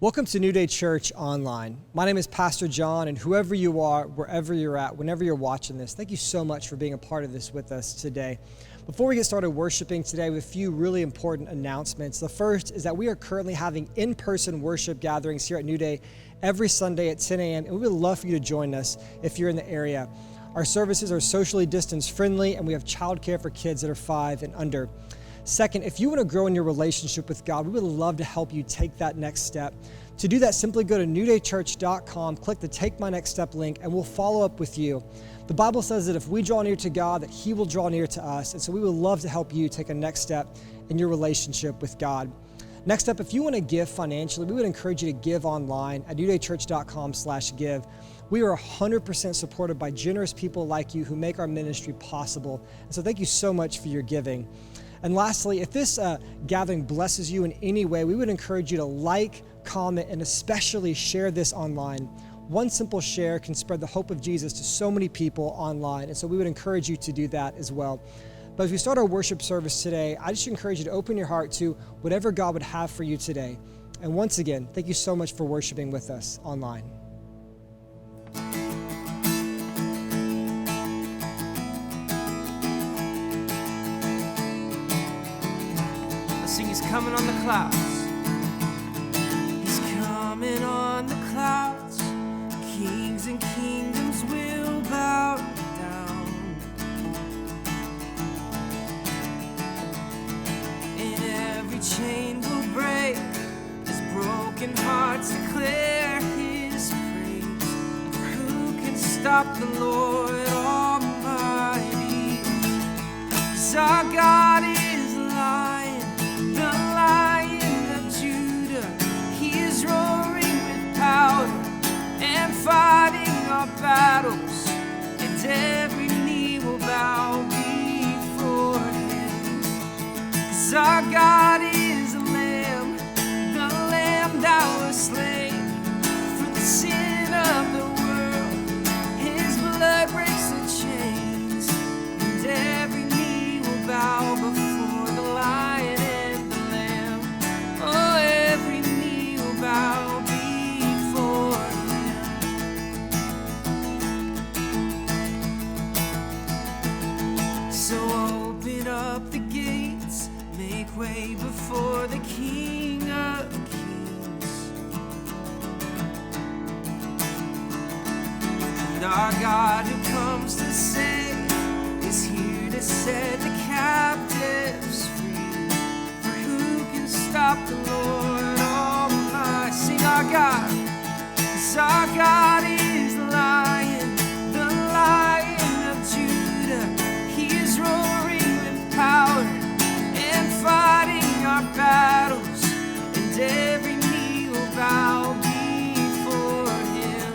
Welcome to New Day Church Online. My name is Pastor John, and whoever you are, wherever you're at, whenever you're watching this, thank you so much for being a part of this with us today. Before we get started worshiping today, we have a few really important announcements. The first is that we are currently having in-person worship gatherings here at New Day every Sunday at 10 a.m., and we would love for you to join us if you're in the area. Our services are socially distance friendly, and we have childcare for kids that are 5 and under. Second, if you want to grow in your relationship with God, we would love to help you take that next step. To do that, simply go to newdaychurch.com, click the Take My Next Step link, and we'll follow up with you. The Bible says that if we draw near to God, that He will draw near to us. And so we would love to help you take a next step in your relationship with God. Next up, if you want to give financially, we would encourage you to give online at newdaychurch.com/give. We are 100% supported by generous people like you who make our ministry possible. And so thank you so much for your giving. And lastly, if this gathering blesses you in any way, we would encourage you to like, comment, and especially share this online. One simple share can spread the hope of Jesus to so many people online, and so we would encourage you to do that as well. But as we start our worship service today, I just encourage you to open your heart to whatever God would have for you today. And once again, thank you so much for worshiping with us online. He's coming on the clouds. He's coming on the clouds. Kings and kingdoms will bow down, and every chain will break as broken hearts declare His praise. For who can stop the Lord Almighty? 'Cause our God is alive, the Lion of Judah. He is roaring with power and fighting our battles, and every knee will bow before Him. 'Cause our God is a lamb, the lamb that was slain for the sin of the world. His blood breaks the chains, and every knee will bow before the Lion. Bow before Him. So open up the gates, make way before the King of Kings. And our God who comes to save is here to set the captives free. For who can stop the Lord? Sing our God, 'cause our God is the Lion of Judah. He is roaring with power and fighting our battles, and every knee will bow before Him.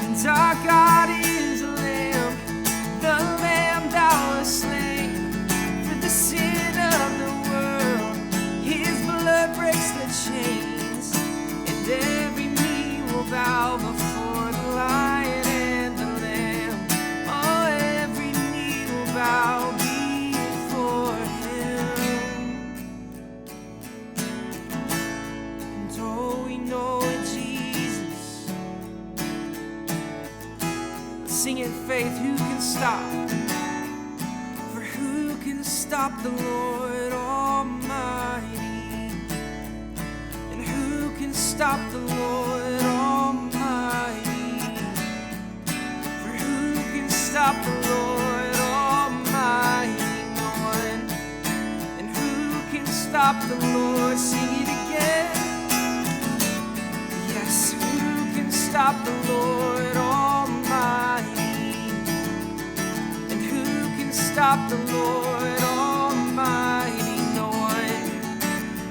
And our God is a lamb, the lamb that was slain for the sin of the world. His blood breaks the chains, every knee will bow before the Lion and the Lamb. Oh, every knee will bow before Him. And oh, we know in Jesus. Let's sing in faith. Who can stop? For who can stop the Lord Almighty? Stop the Lord Almighty. For who can stop the Lord Almighty? No one. And who can stop the Lord? Sing it again. Yes, who can stop the Lord Almighty? And who can stop the Lord Almighty? No one.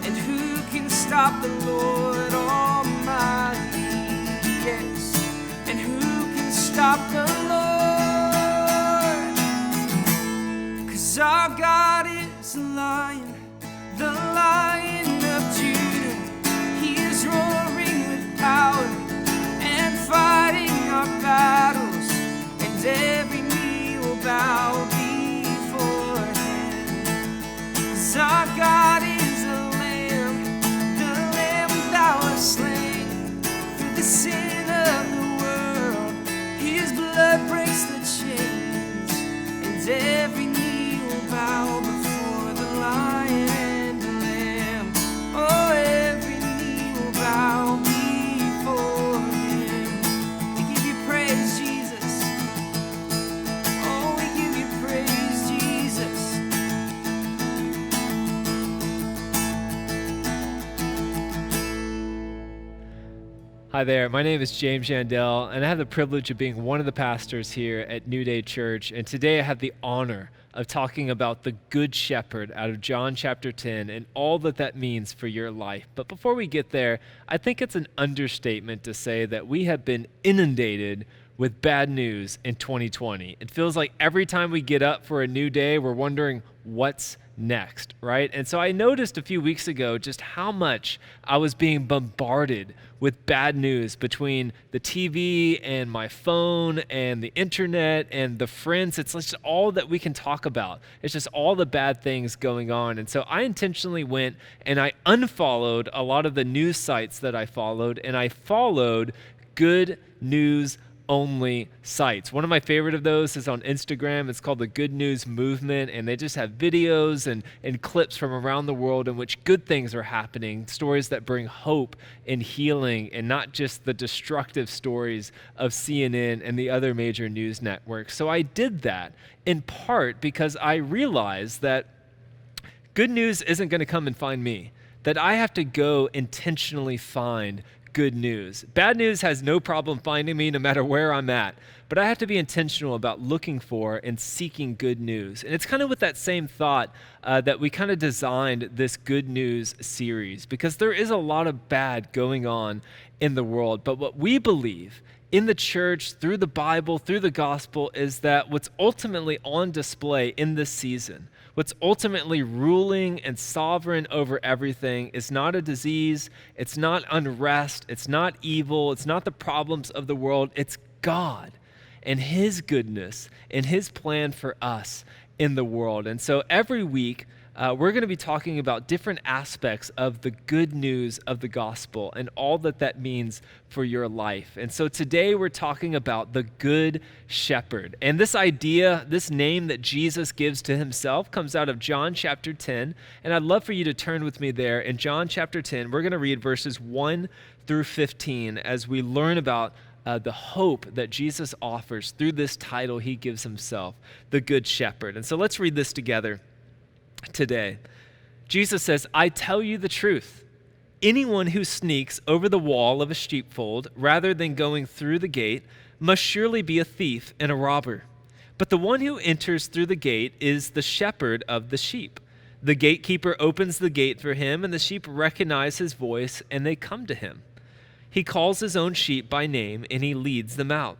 And who can stop the Lord Almighty? Yes. And who can stop the Lord? 'Cause our God is a Lion, the Lion of Judah. He is roaring with power and fighting our battles, and every knee will bow before Him. 'Cause our God is a lamb, the lamb that was slain Hi there, my name is James Yandell, and I have the privilege of being one of the pastors here at New Day Church. And today I have the honor of talking about the Good Shepherd out of John chapter 10 and all that that means for your life. But before we get there, I think it's an understatement to say that we have been inundated with bad news in 2020. It feels like every time we get up for a new day, we're wondering what's next, right? And so I noticed a few weeks ago just how much I was being bombarded with bad news between the TV and my phone and the internet and the friends. It's just all that we can talk about. It's just all the bad things going on. And so I intentionally went and I unfollowed a lot of the news sites that I followed, and I followed good news only sites. One of my favorite of those is on Instagram. It's called the Good News Movement, and they just have videos and clips from around the world in which good things are happening, stories that bring hope and healing, and not just the destructive stories of CNN and the other major news networks. So I did that in part because I realized that good news isn't going to come and find me, that I have to go intentionally find good news. Bad news has no problem finding me no matter where I'm at, but I have to be intentional about looking for and seeking good news. And it's kind of with that same thought that we kind of designed this good news series, because there is a lot of bad going on in the world. But what we believe in the church, through the Bible, through the gospel, is that what's ultimately on display in this season, what's ultimately ruling and sovereign over everything, is not a disease, it's not unrest, it's not evil, it's not the problems of the world, it's God and His goodness and His plan for us in the world. And so every week, we're going to be talking about different aspects of the good news of the gospel and all that that means for your life. And so today we're talking about the Good Shepherd. And this idea, this name that Jesus gives to Himself, comes out of John chapter 10. And I'd love for you to turn with me there. In John chapter 10, we're going to read verses 1 through 15 as we learn about the hope that Jesus offers through this title He gives Himself, the Good Shepherd. And so let's read this together today. Jesus says, "I tell you the truth. Anyone who sneaks over the wall of a sheepfold rather than going through the gate must surely be a thief and a robber. But the one who enters through the gate is the shepherd of the sheep. The gatekeeper opens the gate for him, and the sheep recognize his voice, and they come to him. He calls his own sheep by name, and he leads them out.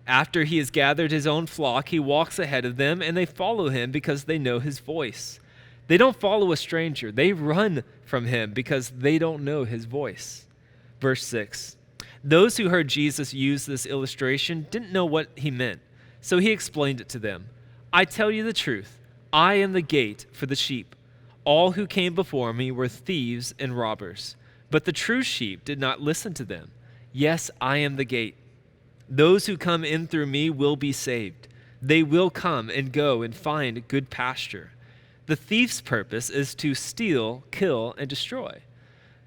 After he has gathered his own flock, he walks ahead of them, and they follow him because they know his voice. They don't follow a stranger. They run from him because they don't know his voice." Verse 6, those who heard Jesus use this illustration didn't know what he meant, so he explained it to them. "I tell you the truth. I am the gate for the sheep. All who came before me were thieves and robbers, but the true sheep did not listen to them. Yes, I am the gate. Those who come in through me will be saved. They will come and go and find good pasture. The thief's purpose is to steal, kill, and destroy.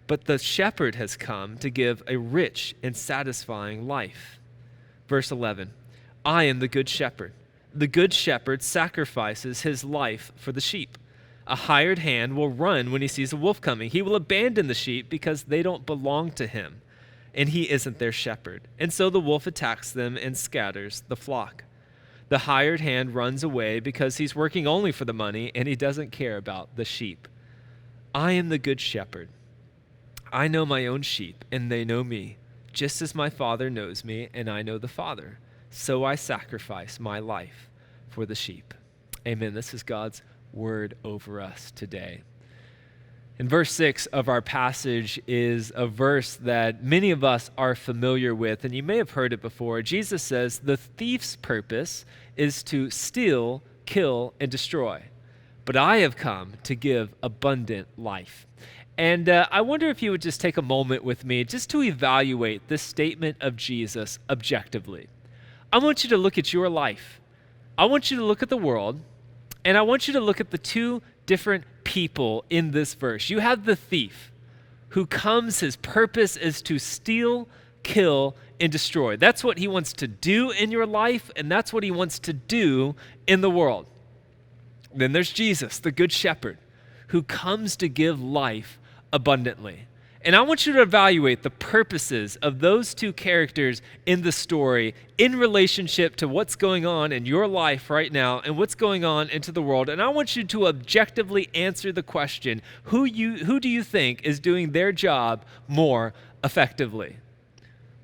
But the shepherd has come to give a rich and satisfying life." Verse 11, "I am the good shepherd. The good shepherd sacrifices his life for the sheep. A hired hand will run when he sees a wolf coming. He will abandon the sheep because they don't belong to him, and he isn't their shepherd. And so the wolf attacks them and scatters the flock. The hired hand runs away because he's working only for the money and he doesn't care about the sheep. I am the good shepherd. I know my own sheep and they know me, just as my Father knows me and I know the Father. So I sacrifice my life for the sheep." Amen. This is God's word over us today. And verse 6 of our passage is a verse that many of us are familiar with, and you may have heard it before. Jesus says, "The thief's purpose is to steal, kill, and destroy. But I have come to give abundant life." And I wonder if you would just take a moment with me just to evaluate this statement of Jesus objectively. I want you to look at your life. I want you to look at the world, and I want you to look at the two different people in this verse. You have the thief who comes, his purpose is to steal, kill, and destroy. That's what he wants to do in your life, and that's what he wants to do in the world. Then there's Jesus, the Good Shepherd, who comes to give life abundantly. And I want you to evaluate the purposes of those two characters in the story in relationship to what's going on in your life right now and what's going on into the world. And I want you to objectively answer the question, who do you think is doing their job more effectively?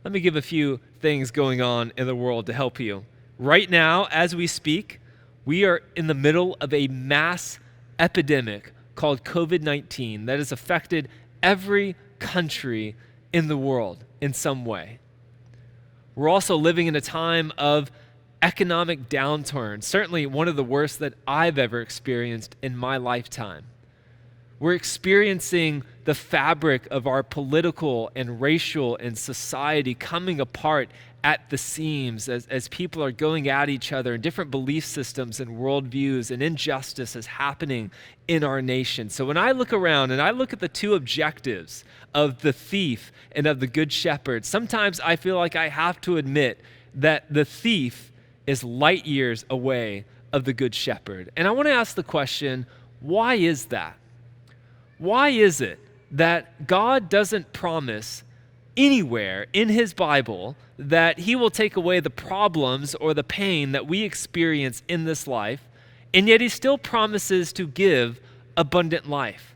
Let me give a few things going on in the world to help you. Right now, as we speak, we are in the middle of a mass epidemic called COVID-19 that has affected every country in the world in some way. We're also living in a time of economic downturn, certainly one of the worst that I've ever experienced in my lifetime. We're experiencing the fabric of our political and racial and society coming apart at the seams as people are going at each other, and different belief systems and worldviews and injustice is happening in our nation. So when I look around and I look at the two objectives of the thief and of the good shepherd, sometimes I feel like I have to admit that the thief is light years away of the good shepherd. And I want to ask the question, why is that? Why is it that God doesn't promise anywhere in his Bible that he will take away the problems or the pain that we experience in this life, and yet he still promises to give abundant life?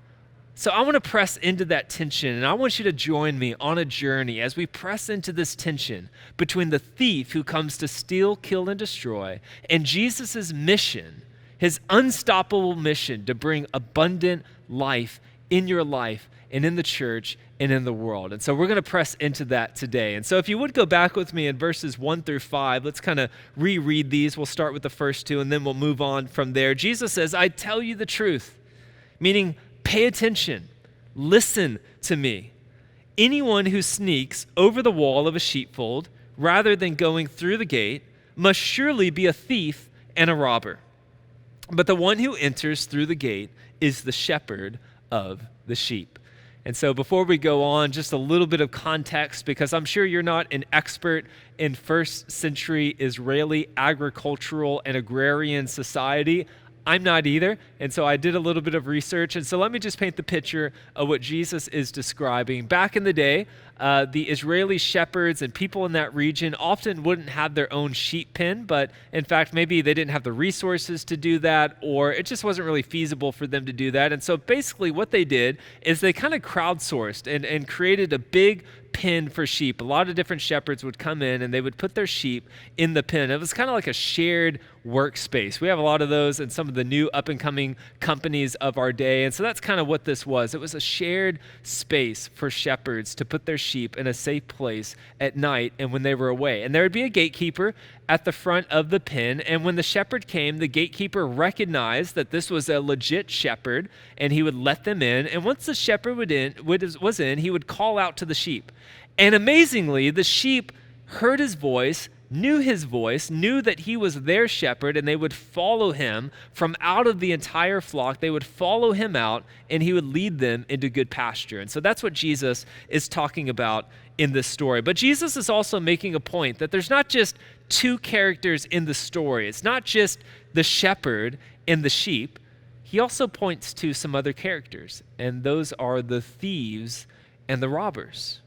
So I want to press into that tension, and I want you to join me on a journey as we press into this tension between the thief who comes to steal, kill, and destroy, and Jesus' mission, his unstoppable mission to bring abundant life in your life and in the church and in the world. And so we're going to press into that today. And so if you would go back with me in verses 1 through 5, let's kind of reread these. We'll start with the first two and then we'll move on from there. Jesus says, I tell you the truth, meaning pay attention, listen to me. Anyone who sneaks over the wall of a sheepfold rather than going through the gate must surely be a thief and a robber. But the one who enters through the gate is the shepherd of the sheep. And so before we go on, just a little bit of context, because I'm sure you're not an expert in first century Israeli agricultural and agrarian society. I'm not either. And so I did a little bit of research. And so let me just paint the picture of what Jesus is describing. Back in the day, the Israeli shepherds and people in that region often wouldn't have their own sheep pen, but in fact, maybe they didn't have the resources to do that, or it just wasn't really feasible for them to do that. And so basically what they did is they kind of crowdsourced and created a big pen for sheep. A lot of different shepherds would come in and they would put their sheep in the pen. It was kind of like a shared workspace. We have a lot of those in some of the new up-and-coming companies of our day. And so that's kind of what this was. It was a shared space for shepherds to put their sheep in a safe place at night and when they were away. And there would be a gatekeeper at the front of the pen. And when the shepherd came, the gatekeeper recognized that this was a legit shepherd and he would let them in. And once the shepherd was in, he would call out to the sheep. And amazingly, the sheep heard his voice, knew that he was their shepherd, and they would follow him from out of the entire flock. They would follow him out, and he would lead them into good pasture. And so that's what Jesus is talking about in this story. But Jesus is also making a point that there's not just two characters in the story. It's not just the shepherd and the sheep. He also points to some other characters, and those are the thieves and the robbers.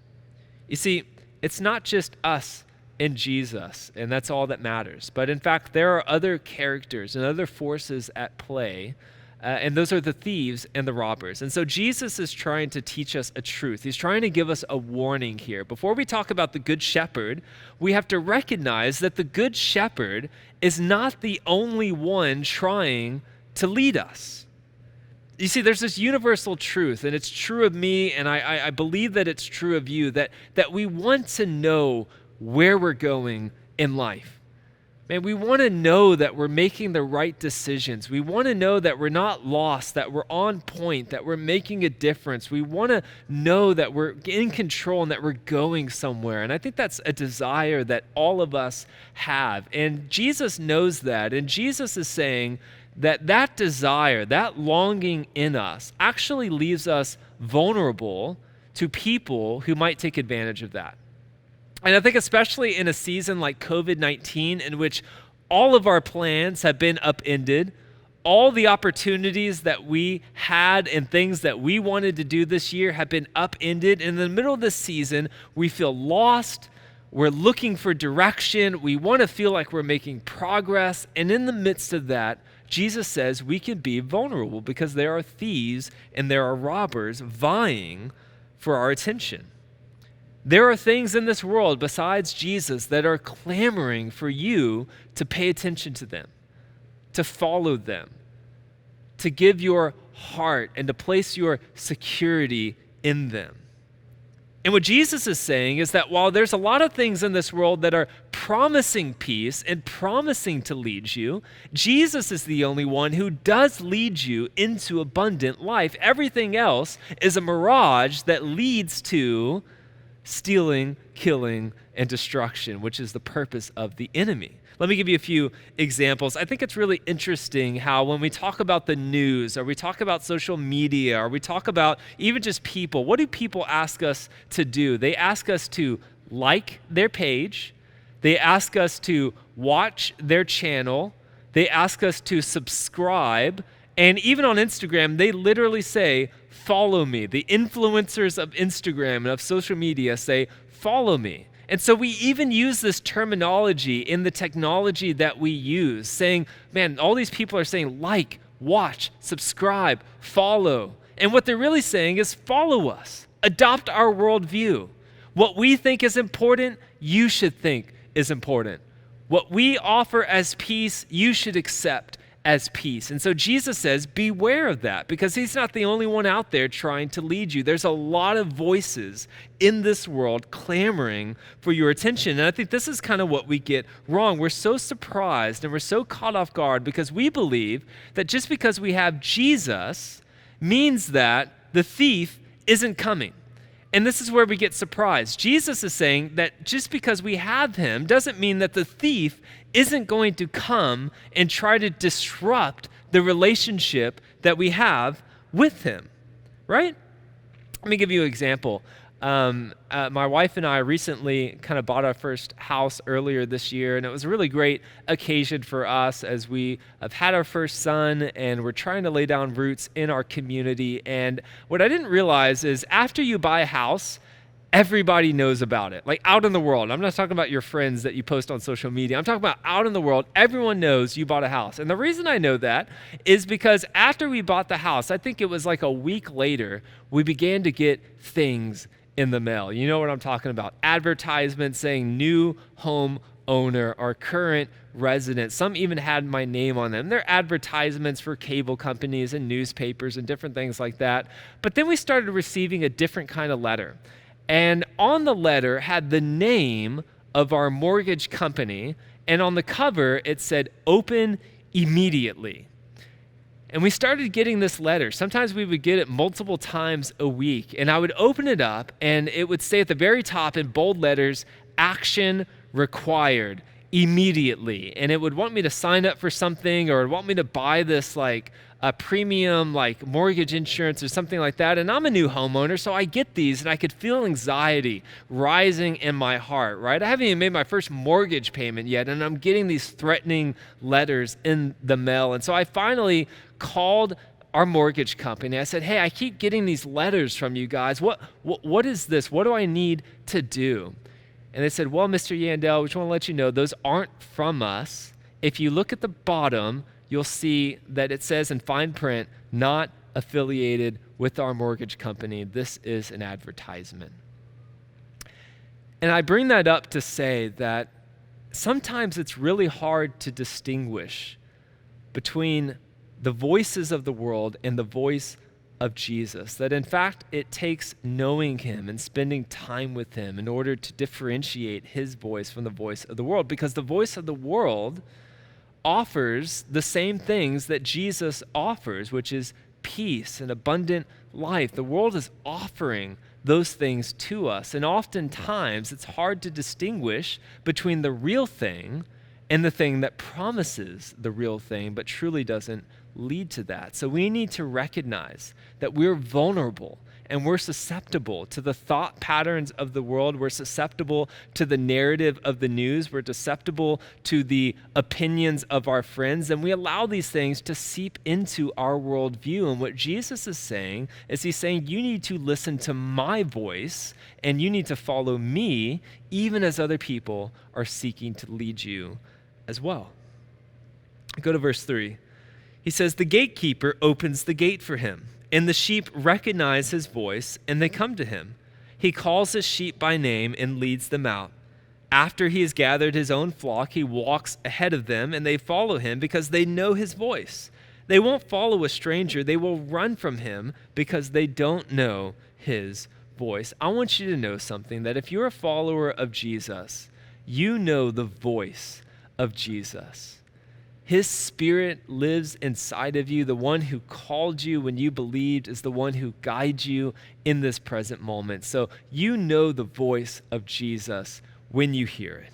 You see, it's not just us and Jesus, and that's all that matters. But in fact, there are other characters and other forces at play, and those are the thieves and the robbers. And so Jesus is trying to teach us a truth. He's trying to give us a warning here. Before we talk about the good shepherd, we have to recognize that the good shepherd is not the only one trying to lead us. You see, there's this universal truth, and it's true of me, and I believe that it's true of you, that we want to know where we're going in life. Man, we want to know that we're making the right decisions. We want to know that we're not lost, that we're on point, that we're making a difference. We want to know that we're in control and that we're going somewhere. And I think that's a desire that all of us have. And Jesus knows that. And Jesus is saying that desire, that longing in us actually leaves us vulnerable to people who might take advantage of that. And I think especially in a season like COVID-19, in which all of our plans have been upended, all the opportunities that we had and things that we wanted to do this year have been upended. In the middle of this season, we feel lost. We're looking for direction. We want to feel like we're making progress. And in the midst of that, Jesus says we can be vulnerable because there are thieves and there are robbers vying for our attention. There are things in this world besides Jesus that are clamoring for you to pay attention to them, to follow them, to give your heart and to place your security in them. And what Jesus is saying is that while there's a lot of things in this world that are promising peace and promising to lead you, Jesus is the only one who does lead you into abundant life. Everything else is a mirage that leads to stealing, killing, and destruction, which is the purpose of the enemy. Let me give you a few examples. I think it's really interesting how when we talk about the news, or we talk about social media, or we talk about even just people, what do people ask us to do? They ask us to like their page. They ask us to watch their channel. They ask us to subscribe. And even on Instagram, they literally say, follow me. The influencers of Instagram and of social media say, follow me. And so we even use this terminology in the technology that we use, saying, man, all these people are saying like, watch, subscribe, follow. And what they're really saying is follow us, adopt our worldview. What we think is important, you should think is important. What we offer as peace, you should accept as peace. And so Jesus says, beware of that, because he's not the only one out there trying to lead you. There's a lot of voices in this world clamoring for your attention. And I think this is kind of what we get wrong. We're so surprised and we're so caught off guard because we believe that just because we have Jesus means that the thief isn't coming. And this is where we get surprised. Jesus is saying that just because we have him doesn't mean that the thief isn't going to come and try to disrupt the relationship that we have with him, right? Let me give you an example. My wife and I recently kind of bought our first house earlier this year, and it was a really great occasion for us as we have had our first son, and we're trying to lay down roots in our community. And what I didn't realize is after you buy a house, everybody knows about it. Like out in the world. I'm not talking about your friends that you post on social media. I'm talking about out in the world. Everyone knows you bought a house. And the reason I know that is because after we bought the house, I think it was like a week later, we began to get things in the mail. You know what I'm talking about. Advertisements saying new home owner or current resident. Some even had my name on them. They're advertisements for cable companies and newspapers and different things like that. But then we started receiving a different kind of letter. And on the letter had the name of our mortgage company, and on the cover it said, open immediately. And we started getting this letter. Sometimes we would get it multiple times a week, and I would open it up, and it would say at the very top in bold letters, action required immediately. And it would want me to sign up for something, or it would want me to buy this like a premium like mortgage insurance or something like that. And I'm a new homeowner, so I get these and I could feel anxiety rising in my heart, right? I haven't even made my first mortgage payment yet, and I'm getting these threatening letters in the mail. And so I finally called our mortgage company. I said, hey, I keep getting these letters from you guys. What is this? What do I need to do? And they said, well, Mr. Yandel, we just want to let you know those aren't from us. If you look at the bottom, you'll see that it says in fine print, not affiliated with our mortgage company. This is an advertisement. And I bring that up to say that sometimes it's really hard to distinguish between the voices of the world and the voice of Jesus. That in fact, it takes knowing him and spending time with him in order to differentiate his voice from the voice of the world. Because the voice of the world offers the same things that Jesus offers, which is peace and abundant life. The world is offering those things to us. And oftentimes it's hard to distinguish between the real thing and the thing that promises the real thing, but truly doesn't lead to that. So we need to recognize that we're vulnerable and we're susceptible to the thought patterns of the world. We're susceptible to the narrative of the news. We're susceptible to the opinions of our friends, and we allow these things to seep into our worldview. And what Jesus is saying is he's saying, you need to listen to my voice, and you need to follow me, even as other people are seeking to lead you as well. Go to verse 3. He says, the gatekeeper opens the gate for him, and the sheep recognize his voice, and they come to him. He calls his sheep by name and leads them out. After he has gathered his own flock, he walks ahead of them, and they follow him because they know his voice. They won't follow a stranger. They will run from him because they don't know his voice. I want you to know something, that if you're a follower of Jesus, you know the voice of Jesus. His Spirit lives inside of you. The one who called you when you believed is the one who guides you in this present moment. So you know the voice of Jesus when you hear it.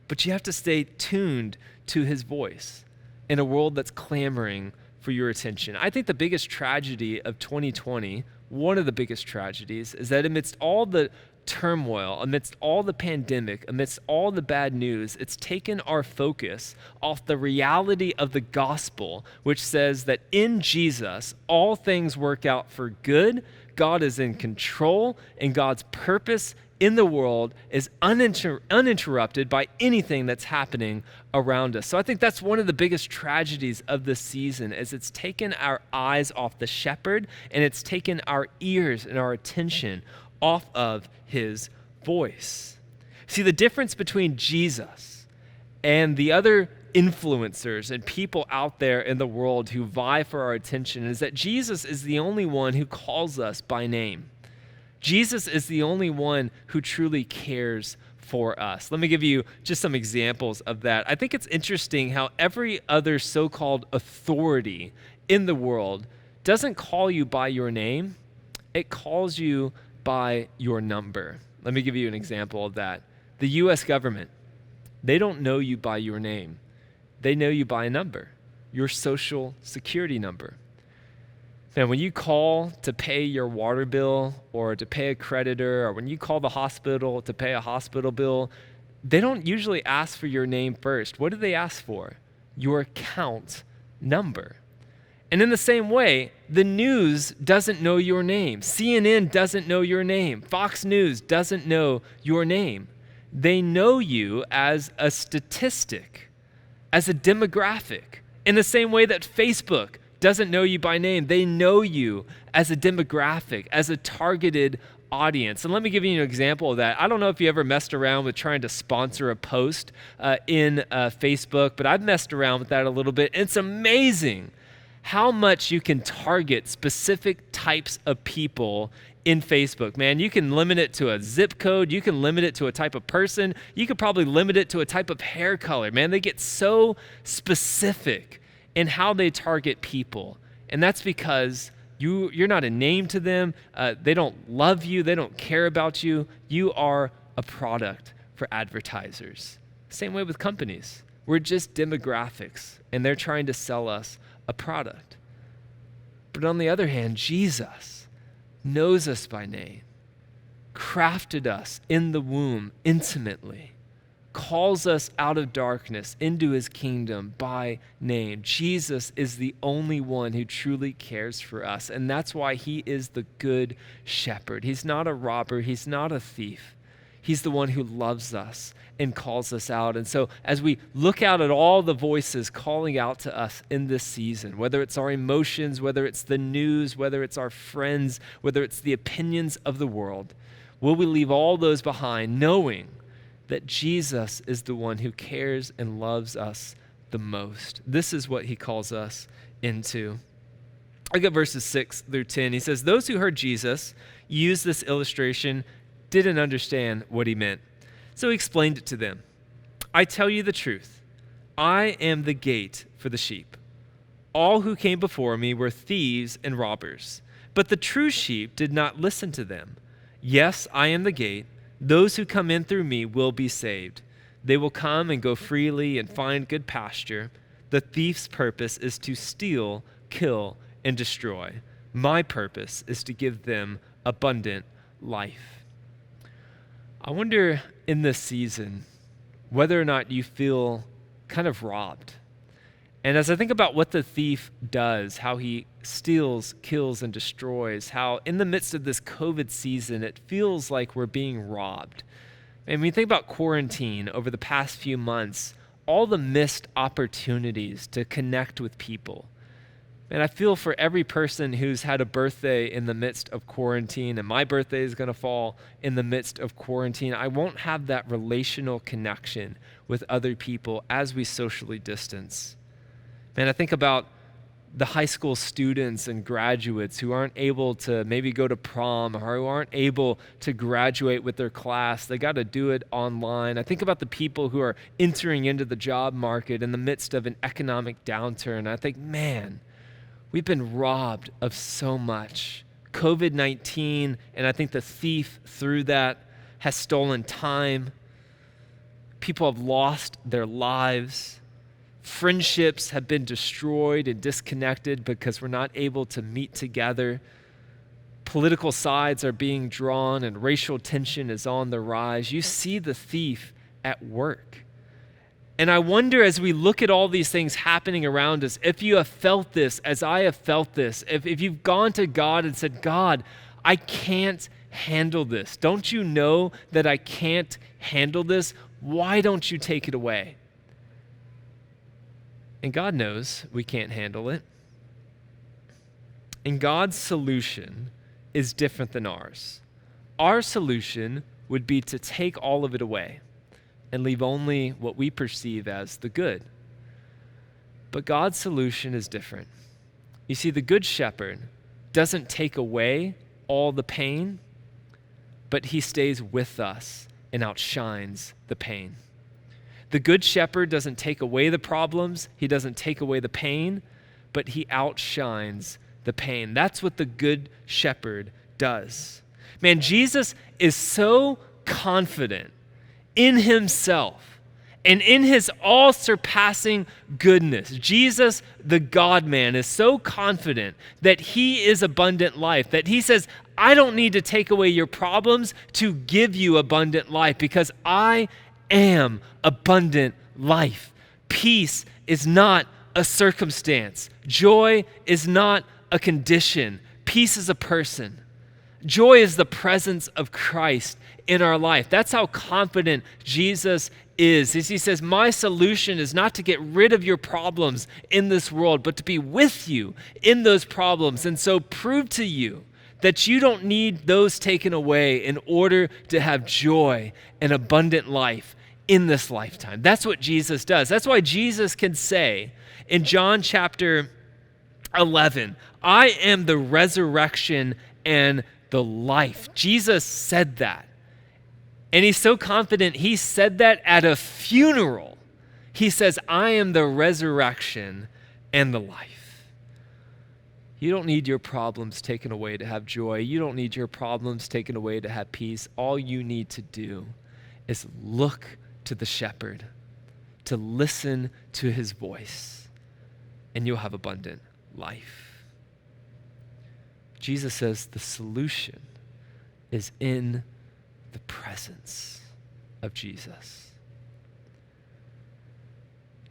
But you have to stay tuned to his voice in a world that's clamoring for your attention. I think the biggest tragedy of 2020, one of the biggest tragedies, is that amidst all the turmoil, amidst all the pandemic, amidst all the bad news, it's taken our focus off the reality of the gospel, which says that in Jesus, all things work out for good, God is in control, and God's purpose in the world is uninterrupted by anything that's happening around us. So I think that's one of the biggest tragedies of this season, is it's taken our eyes off the shepherd, and it's taken our ears and our attention off of his voice. See, the difference between Jesus and the other influencers and people out there in the world who vie for our attention is that Jesus is the only one who calls us by name. Jesus is the only one who truly cares for us. Let me give you just some examples of that. I think it's interesting how every other so-called authority in the world doesn't call you by your name. It calls you by your number. Let me give you an example of that. The U.S. government, they don't know you by your name. They know you by a number, your social security number. Now, when you call to pay your water bill or to pay a creditor, or when you call the hospital to pay a hospital bill, they don't usually ask for your name first. What do they ask for? Your account number. And in the same way, the news doesn't know your name. CNN doesn't know your name. Fox News doesn't know your name. They know you as a statistic, as a demographic. In the same way that Facebook doesn't know you by name, they know you as a demographic, as a targeted audience. And let me give you an example of that. I don't know if you ever messed around with trying to sponsor a post in Facebook, but I've messed around with that a little bit. It's amazing how much you can target specific types of people in Facebook, man. You can limit it to a zip code. You can limit it to a type of person. You could probably limit it to a type of hair color. Man, they get so specific in how they target people. And that's because you're not a name to them. They don't love you. They don't care about you. You are a product for advertisers. Same way with companies. We're just demographics, and they're trying to sell us a product. But on the other hand, Jesus knows us by name, crafted us in the womb intimately, calls us out of darkness into his kingdom by name. Jesus is the only one who truly cares for us, and that's why he is the good shepherd. He's not a robber. He's not a thief. He's the one who loves us and calls us out. And so as we look out at all the voices calling out to us in this season, whether it's our emotions, whether it's the news, whether it's our friends, whether it's the opinions of the world, will we leave all those behind knowing that Jesus is the one who cares and loves us the most? This is what he calls us into. Look at verses 6 through 10. He says, those who heard Jesus use this illustration didn't understand what he meant. So he explained it to them. I tell you the truth. I am the gate for the sheep. All who came before me were thieves and robbers, but the true sheep did not listen to them. Yes, I am the gate. Those who come in through me will be saved. They will come and go freely and find good pasture. The thief's purpose is to steal, kill, and destroy. My purpose is to give them abundant life. I wonder in this season whether or not you feel kind of robbed. And as I think about what the thief does, how he steals, kills, and destroys, how in the midst of this COVID season, it feels like we're being robbed. And when you think about quarantine over the past few months, all the missed opportunities to connect with people. And I feel for every person who's had a birthday in the midst of quarantine, and my birthday is going to fall in the midst of quarantine, I won't have that relational connection with other people as we socially distance. Man, I think about the high school students and graduates who aren't able to maybe go to prom or who aren't able to graduate with their class. They got to do it online. I think about the people who are entering into the job market in the midst of an economic downturn. I think, man, we've been robbed of so much. COVID-19, and I think the thief through that has stolen time. People have lost their lives. Friendships have been destroyed and disconnected because we're not able to meet together. Political sides are being drawn and racial tension is on the rise. You see the thief at work. And I wonder, as we look at all these things happening around us, if you have felt this as I have felt this, if you've gone to God and said, God, I can't handle this. Don't you know that I can't handle this? Why don't you take it away? And God knows we can't handle it. And God's solution is different than ours. Our solution would be to take all of it away and leave only what we perceive as the good. But God's solution is different. You see, the Good Shepherd doesn't take away all the pain, but he stays with us and outshines the pain. The Good Shepherd doesn't take away the problems, he doesn't take away the pain, but he outshines the pain. That's what the Good Shepherd does. Man, Jesus is so confident in himself and in his all-surpassing goodness. Jesus, the God-man, is so confident that he is abundant life, that he says, I don't need to take away your problems to give you abundant life because I am abundant life. Peace is not a circumstance. Joy is not a condition. Peace is a person. Joy is the presence of Christ in our life. That's how confident Jesus is. He says, my solution is not to get rid of your problems in this world, but to be with you in those problems. And so prove to you that you don't need those taken away in order to have joy and abundant life in this lifetime. That's what Jesus does. That's why Jesus can say in John chapter 11, I am the resurrection and the life. Jesus said that. And he's so confident he said that at a funeral. He says, I am the resurrection and the life. You don't need your problems taken away to have joy. You don't need your problems taken away to have peace. All you need to do is look to the shepherd, to listen to his voice, and you'll have abundant life. Jesus says the solution is in the presence of Jesus.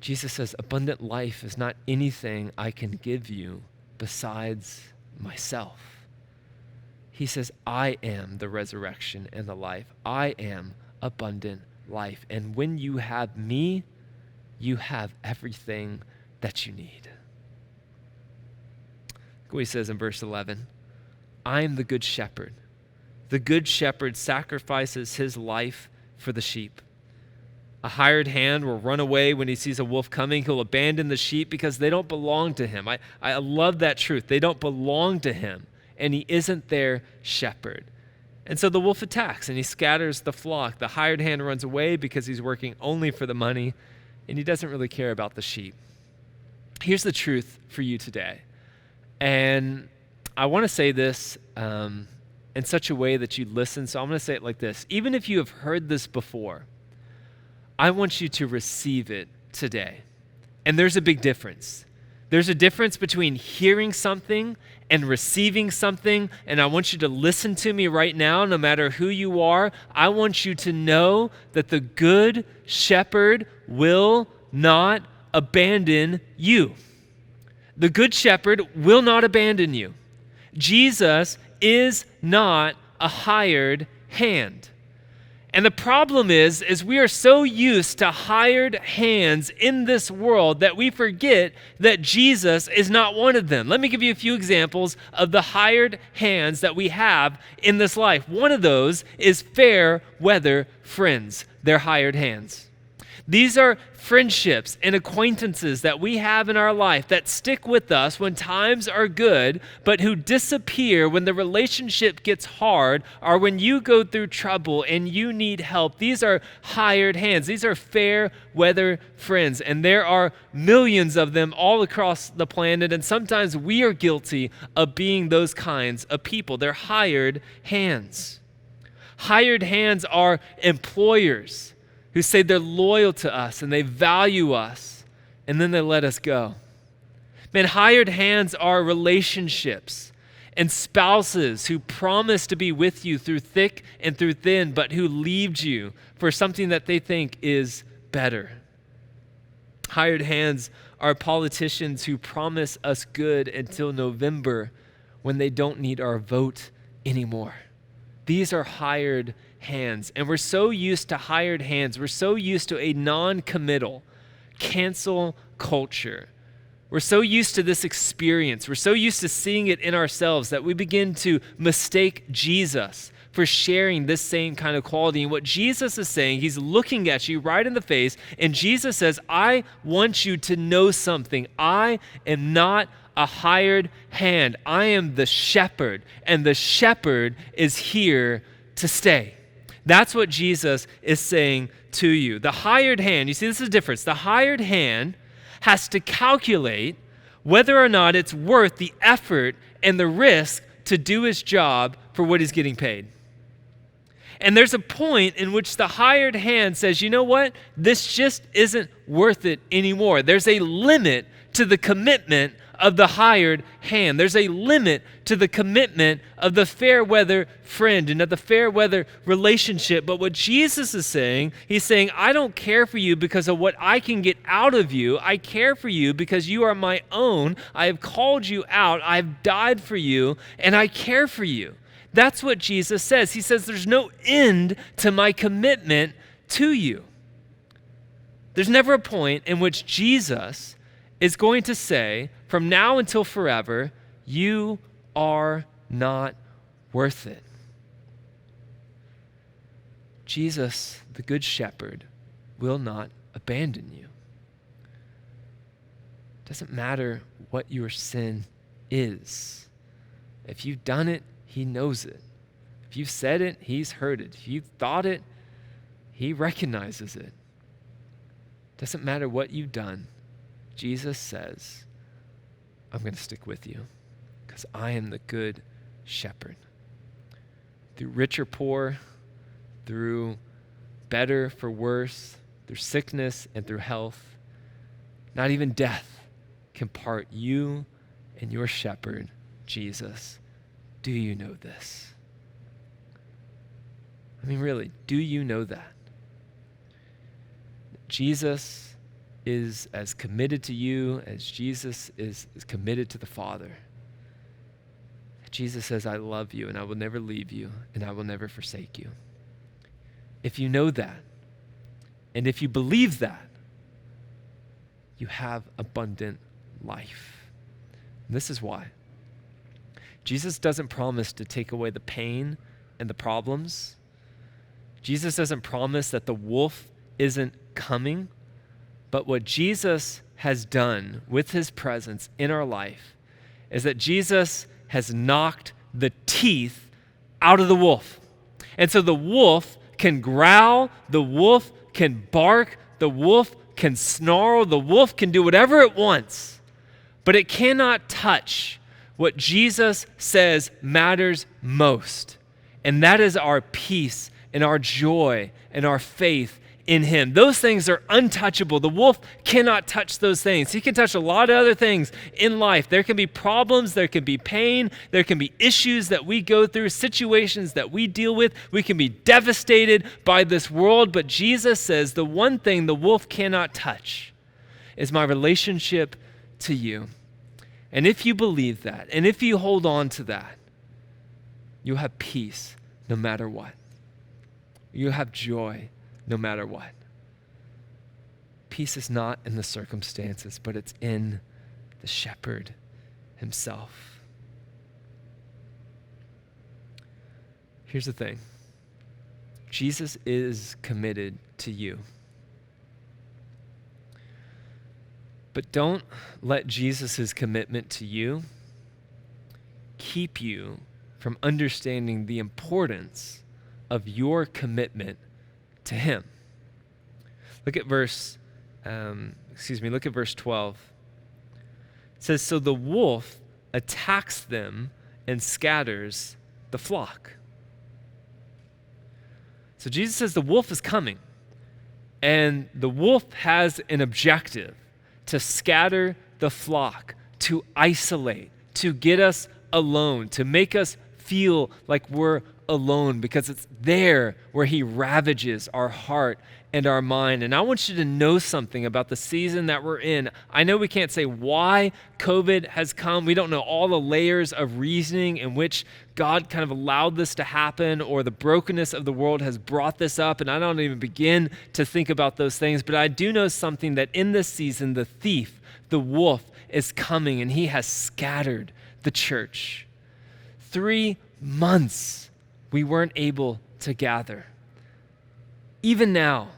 Jesus says abundant life is not anything I can give you besides myself. He says, I am the resurrection and the life. I am abundant life. And when you have me, you have everything that you need. Look what he says in verse 11. I am the good shepherd. The good shepherd sacrifices his life for the sheep. A hired hand will run away when he sees a wolf coming. He'll abandon the sheep because they don't belong to him. I love that truth. They don't belong to him, and he isn't their shepherd. And so the wolf attacks, and he scatters the flock. The hired hand runs away because he's working only for the money, and he doesn't really care about the sheep. Here's the truth for you today. And I want to say this in such a way that you listen, so I'm going to say it like this. Even if you have heard this before, I want you to receive it today. And there's a big difference. There's a difference between hearing something and receiving something, and I want you to listen to me right now, no matter who you are. I want you to know that the good shepherd will not abandon you. The good shepherd will not abandon you. Jesus is not a hired hand. And the problem is we are so used to hired hands in this world that we forget that Jesus is not one of them. Let me give you a few examples of the hired hands that we have in this life. One of those is fair weather friends. They're hired hands. These are friendships and acquaintances that we have in our life that stick with us when times are good, but who disappear when the relationship gets hard or when you go through trouble and you need help. These are hired hands. These are fair weather friends, and there are millions of them all across the planet, and sometimes we are guilty of being those kinds of people. They're hired hands. Hired hands are employers who say they're loyal to us and they value us, and then they let us go. Man, hired hands are relationships and spouses who promise to be with you through thick and through thin, but who leave you for something that they think is better. Hired hands are politicians who promise us good until November when they don't need our vote anymore. These are hired hands. And we're so used to hired hands. We're so used to a non-committal, cancel culture. We're so used to this experience. We're so used to seeing it in ourselves that we begin to mistake Jesus for sharing this same kind of quality. And what Jesus is saying, he's looking at you right in the face, and Jesus says, I want you to know something. I am not a hired hand. I am the shepherd, and the shepherd is here to stay. That's what Jesus is saying to you. The hired hand, you see, this is the difference. The hired hand has to calculate whether or not it's worth the effort and the risk to do his job for what he's getting paid. And there's a point in which the hired hand says, you know what? This just isn't worth it anymore. There's a limit to the commitment of the hired hand. There's a limit to the commitment of the fair weather friend and of the fair weather relationship. But what Jesus is saying, he's saying, I don't care for you because of what I can get out of you. I care for you because you are my own. I have called you out. I've died for you, and I care for you. That's what Jesus says. He says, there's no end to my commitment to you. There's never a point in which Jesus is going to say, from now until forever, you are not worth it. Jesus, the Good Shepherd, will not abandon you. It doesn't matter what your sin is. If you've done it, he knows it. If you've said it, he's heard it. If you've thought it, he recognizes it. It doesn't matter what you've done. Jesus says, I'm going to stick with you because I am the Good Shepherd. Through rich or poor, through better for worse, through sickness and through health, not even death can part you and your shepherd, Jesus. Do you know this? I mean, really, do you know that? Jesus is as committed to you as Jesus is committed to the Father. Jesus says, I love you, and I will never leave you, and I will never forsake you. If you know that, and if you believe that, you have abundant life. And this is why. Jesus doesn't promise to take away the pain and the problems. Jesus doesn't promise that the wolf isn't coming. But what Jesus has done with his presence in our life is that Jesus has knocked the teeth out of the wolf. And so the wolf can growl, the wolf can bark, the wolf can snarl, the wolf can do whatever it wants, but it cannot touch what Jesus says matters most. And that is our peace and our joy and our faith in him. Those things are untouchable. The wolf cannot touch those things. He can touch a lot of other things in life. There can be problems, there can be pain, there can be issues that we go through, situations that we deal with. We can be devastated by this world, but Jesus says the one thing the wolf cannot touch is my relationship to you. And if you believe that, and if you hold on to that, you'll have peace no matter what. You'll have joy no matter what. Peace is not in the circumstances, but it's in the shepherd himself. Here's the thing. Jesus is committed to you. But don't let Jesus' commitment to you keep you from understanding the importance of your commitment to him. Look at verse 12. It says, so the wolf attacks them and scatters the flock. So Jesus says the wolf is coming, and the wolf has an objective: to scatter the flock, to isolate, to get us alone, to make us feel like we're alone, because it's there where he ravages our heart and our mind. And I want you to know something about the season that we're in. I know we can't say why COVID has come. We don't know all the layers of reasoning in which God kind of allowed this to happen, or the brokenness of the world has brought this up, and I don't even begin to think about those things. But I do know something, that in this season, the thief, the wolf, is coming, and he has scattered the church. 3 months we weren't able to gather. Even now,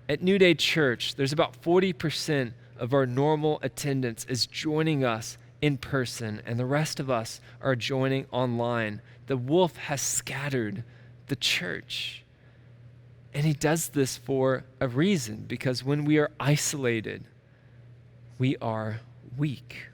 at New Day Church, there's about 40% of our normal attendance is joining us in person, and the rest of us are joining online. The wolf has scattered the church. And he does this for a reason, because when we are isolated, we are weak.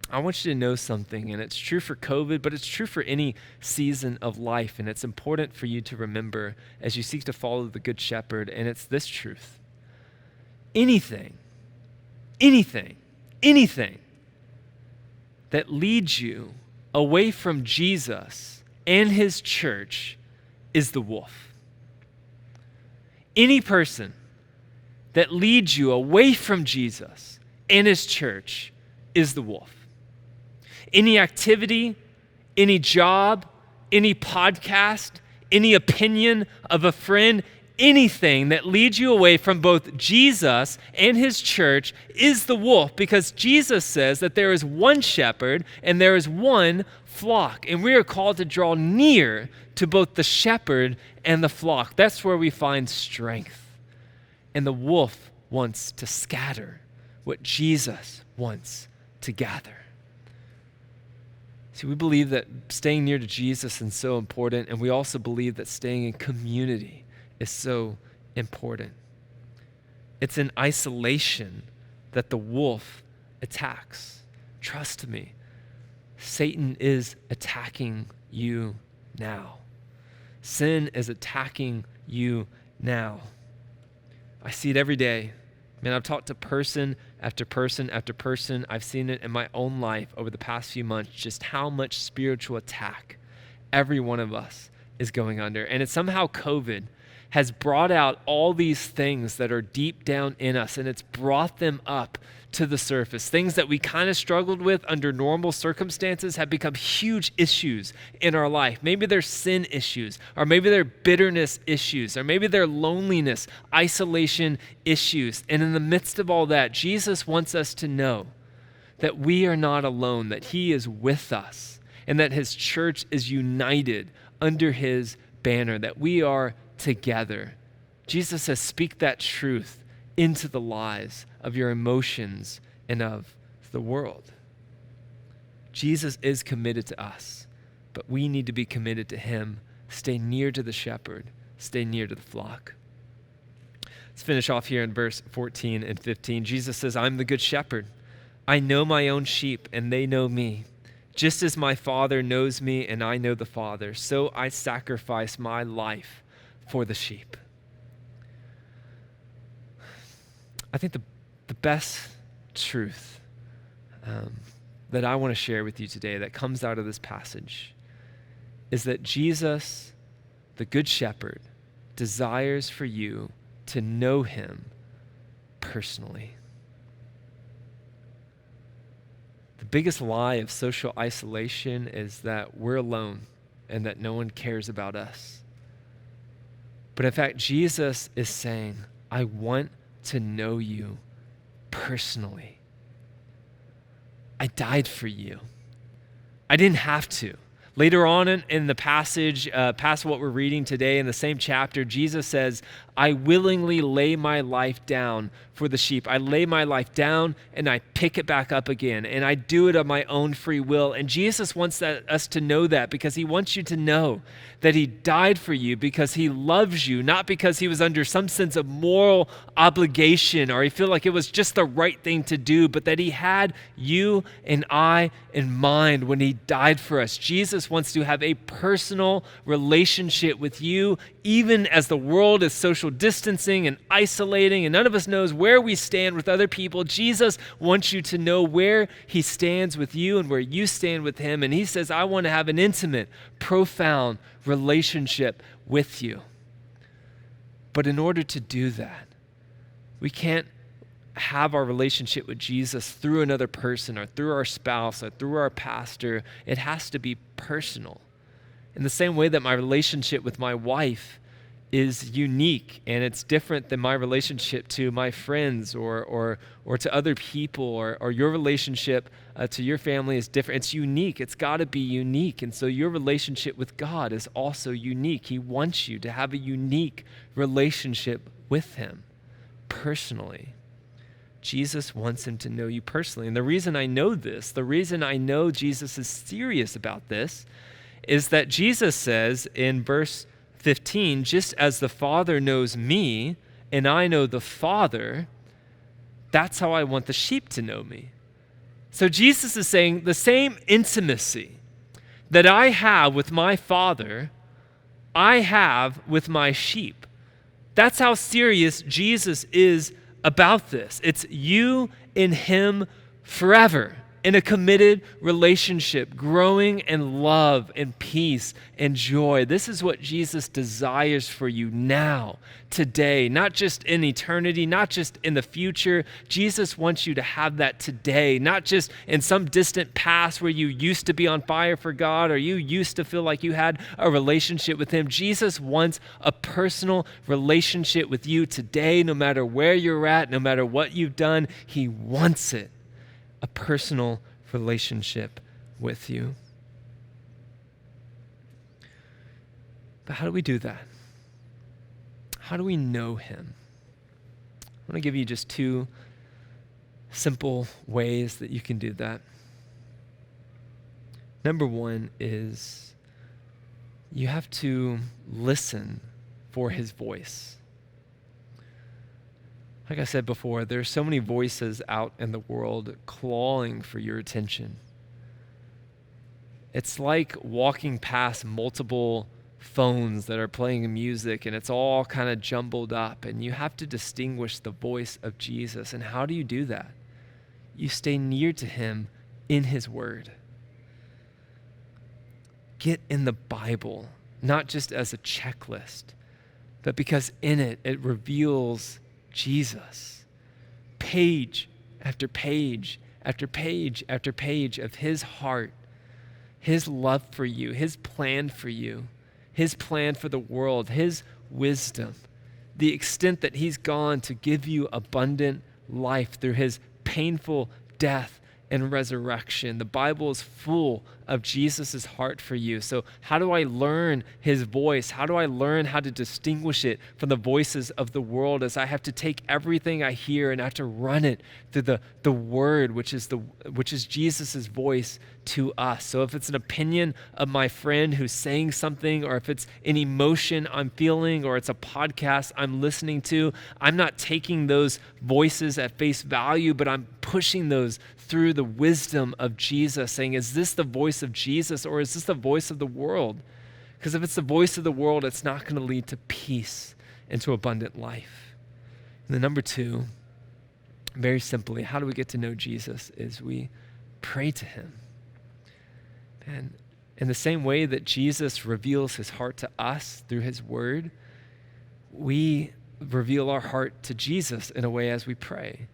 I want you to know something, and it's true for COVID, but it's true for any season of life, and it's important for you to remember as you seek to follow the Good Shepherd, and it's this truth. Anything that leads you away from Jesus and his church is the wolf. Any person that leads you away from Jesus and his church is the wolf. Any activity, any job, any podcast, any opinion of a friend, anything that leads you away from both Jesus and his church is the wolf, because Jesus says that there is one shepherd and there is one flock, and we are called to draw near to both the shepherd and the flock. That's where we find strength. And the wolf wants to scatter what Jesus wants to gather. See, we believe that staying near to Jesus is so important, and we also believe that staying in community is so important. It's in isolation that the wolf attacks. Trust me, Satan is attacking you now. Sin is attacking you now. I see it every day. Man, I've talked to person after person after person. I've seen it in my own life over the past few months, just how much spiritual attack every one of us is going under. And it's somehow COVID has brought out all these things that are deep down in us, and it's brought them up to the surface. Things that we kind of struggled with under normal circumstances have become huge issues in our life. Maybe they're sin issues, or maybe they're bitterness issues, or maybe they're loneliness, isolation issues. And in the midst of all that, Jesus wants us to know that we are not alone, that he is with us, and that his church is united under his banner, that we are together. Jesus says, speak that truth into the lives of your emotions and of the world. Jesus is committed to us, but we need to be committed to him. Stay near to the shepherd. Stay near to the flock. Let's finish off here in verse 14 and 15. Jesus says, I'm the good shepherd. I know my own sheep, and they know me. Just as my Father knows me, and I know the Father, so I sacrifice my life for the sheep. I think the best truth that I want to share with you today that comes out of this passage is that Jesus, the Good Shepherd, desires for you to know him personally. The biggest lie of social isolation is that we're alone and that no one cares about us. But in fact, Jesus is saying, I want to know you personally. I died for you. I didn't have to. Later on in the passage, past what we're reading today in the same chapter, Jesus says, I willingly lay my life down for the sheep. I lay my life down and I pick it back up again. And I do it of my own free will. And Jesus wants us to know that because he wants you to know that he died for you because he loves you, not because he was under some sense of moral obligation or he felt like it was just the right thing to do, but that he had you and I in mind when he died for us. Jesus wants to have a personal relationship with you, even as the world is social distancing and isolating and none of us knows where we stand with other people. Jesus wants you to know where he stands with you and where you stand with him. And he says, I want to have an intimate, profound relationship with you. But in order to do that, we can't have our relationship with Jesus through another person or through our spouse or through our pastor. It has to be personal. In the same way that my relationship with my wife is unique and it's different than my relationship to my friends or to other people or your relationship to your family is different. It's unique. It's got to be unique. And so your relationship with God is also unique. He wants you to have a unique relationship with him personally. Jesus wants him to know you personally. And the reason I know this, the reason I know Jesus is serious about this, is that Jesus says in verse 15, just as the Father knows me and I know the Father, that's how I want the sheep to know me. So Jesus is saying the same intimacy that I have with my Father, I have with my sheep. That's how serious Jesus is about this. It's you in him forever in a committed relationship, growing in love and peace and joy. This is what Jesus desires for you now, today, not just in eternity, not just in the future. Jesus wants you to have that today, not just in some distant past where you used to be on fire for God or you used to feel like you had a relationship with him. Jesus wants a personal relationship with you today, no matter where you're at, no matter what you've done. He wants it. A personal relationship with you. But how do we do that? How do we know him? I want to give you just two simple ways that you can do that. Number one is you have to listen for his voice. Like I said before, there's so many voices out in the world clawing for your attention. It's like walking past multiple phones that are playing music and it's all kind of jumbled up and you have to distinguish the voice of Jesus. And how do you do that? You stay near to him in his word. Get in the Bible, not just as a checklist, but because in it, it reveals Jesus. Page after page after page after page of his heart, his love for you, his plan for you, his plan for the world, his wisdom, the extent that he's gone to give you abundant life through his painful death and resurrection. The Bible is full of Jesus' heart for you. So how do I learn his voice? How do I learn how to distinguish it from the voices of the world as I have to take everything I hear and I have to run it through the word, which is Jesus' voice to us. So if it's an opinion of my friend who's saying something, or if it's an emotion I'm feeling, or it's a podcast I'm listening to, I'm not taking those voices at face value, but I'm pushing those through the wisdom of Jesus, saying, is this the voice of Jesus or is this the voice of the world? Because if it's the voice of the world, it's not going to lead to peace and to abundant life. And then number two Very simply, how do we get to know Jesus is we pray to him. And in the same way that Jesus reveals his heart to us through his word, we reveal our heart to Jesus in a way as we pray.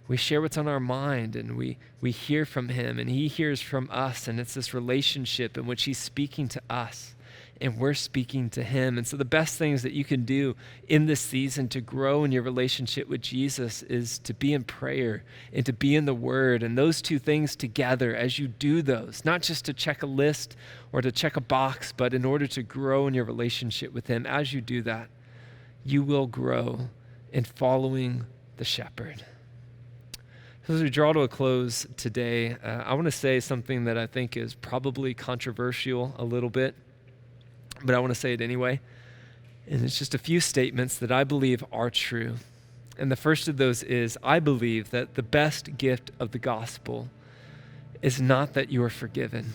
We share what's on our mind, and we hear from him, and he hears from us, and it's this relationship in which he's speaking to us, and we're speaking to him. And so the best things that you can do in this season to grow in your relationship with Jesus is to be in prayer and to be in the word. And those two things together, as you do those, not just to check a list or to check a box, but in order to grow in your relationship with him, as you do that, you will grow in following the shepherd. So as we draw to a close today, I want to say something that I think is probably controversial a little bit, but I want to say it anyway. And it's just a few statements that I believe are true. And the first of those is, I believe that the best gift of the gospel is not that you are forgiven.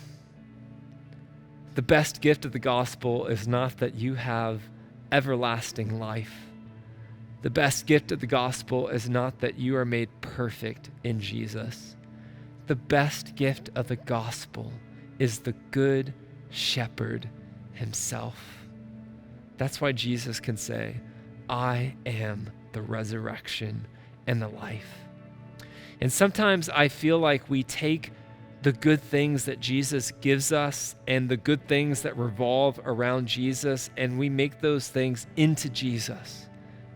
The best gift of the gospel is not that you have everlasting life. The best gift of the gospel is not that you are made perfect in Jesus. The best gift of the gospel is the good shepherd himself. That's why Jesus can say, I am the resurrection and the life. And sometimes I feel like we take the good things that Jesus gives us and the good things that revolve around Jesus, and we make those things into Jesus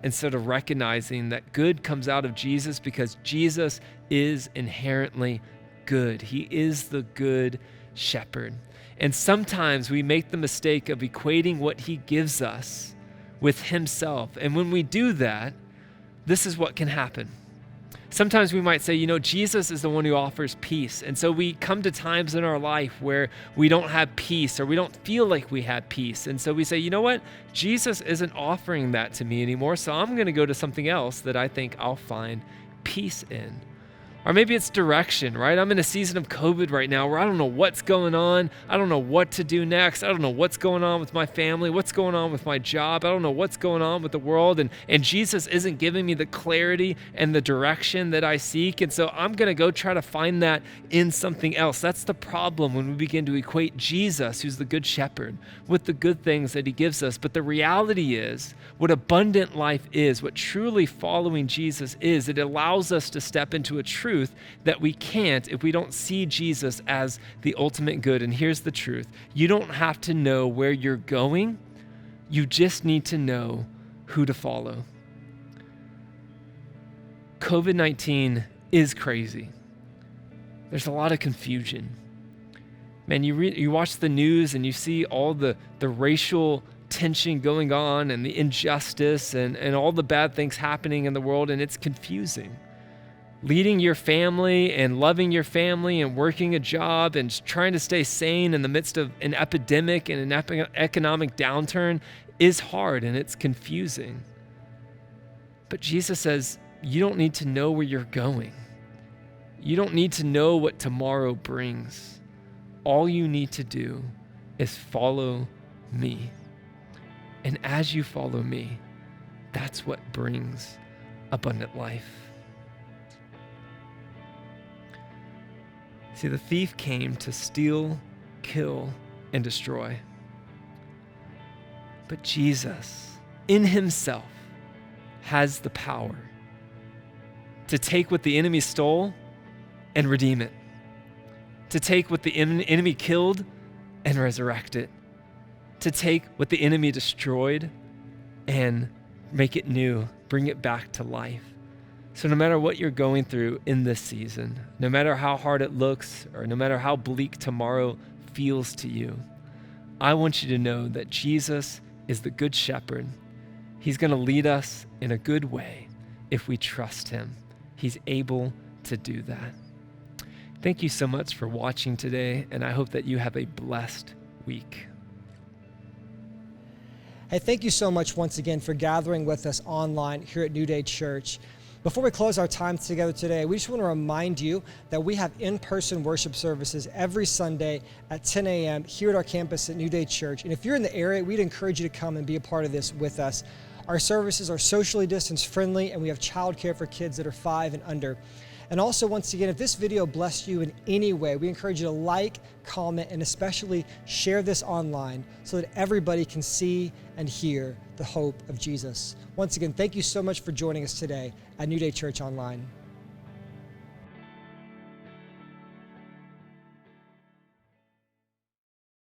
instead of recognizing that good comes out of Jesus because Jesus is inherently good. He is the good shepherd. And sometimes we make the mistake of equating what he gives us with himself. And when we do that, this is what can happen. Sometimes we might say, Jesus is the one who offers peace. And so we come to times in our life where we don't have peace or we don't feel like we have peace. And so we say, you know what? Jesus isn't offering that to me anymore. So I'm going to go to something else that I think I'll find peace in. Or maybe it's direction, right? I'm in a season of COVID right now where I don't know what's going on. I don't know what to do next. I don't know what's going on with my family, what's going on with my job. I don't know what's going on with the world. And Jesus isn't giving me the clarity and the direction that I seek. And so I'm going to go try to find that in something else. That's the problem when we begin to equate Jesus, who's the good shepherd, with the good things that he gives us. But the reality is, what abundant life is, what truly following Jesus is, it allows us to step into a truth that we can't if we don't see Jesus as the ultimate good. And here's the truth. You don't have to know where you're going. You just need to know who to follow. COVID-19 is crazy. There's a lot of confusion. Man, you watch the news and you see all the racial tension going on and the injustice and all the bad things happening in the world, and it's confusing. Leading your family and loving your family and working a job and trying to stay sane in the midst of an epidemic and an economic downturn is hard and it's confusing. But Jesus says, you don't need to know where you're going. You don't need to know what tomorrow brings. All you need to do is follow me. And as you follow me, that's what brings abundant life. See, the thief came to steal, kill, and destroy. But Jesus, in himself, has the power to take what the enemy stole and redeem it, to take what the enemy killed and resurrect it, to take what the enemy destroyed and make it new, bring it back to life. So no matter what you're going through in this season, no matter how hard it looks, or no matter how bleak tomorrow feels to you, I want you to know that Jesus is the good shepherd. He's going to lead us in a good way if we trust him. He's able to do that. Thank you so much for watching today, and I hope that you have a blessed week. Hey, thank you so much once again for gathering with us online here at New Day Church. Before we close our time together today, we just want to remind you that we have in-person worship services every Sunday at 10 a.m. here at our campus at New Day Church. And if you're in the area, we'd encourage you to come and be a part of this with us. Our services are socially distance friendly, and we have childcare for kids that are 5 and under. And also, once again, if this video blessed you in any way, we encourage you to like, comment, and especially share this online so that everybody can see and hear the hope of Jesus. Once again, thank you so much for joining us today at New Day Church Online.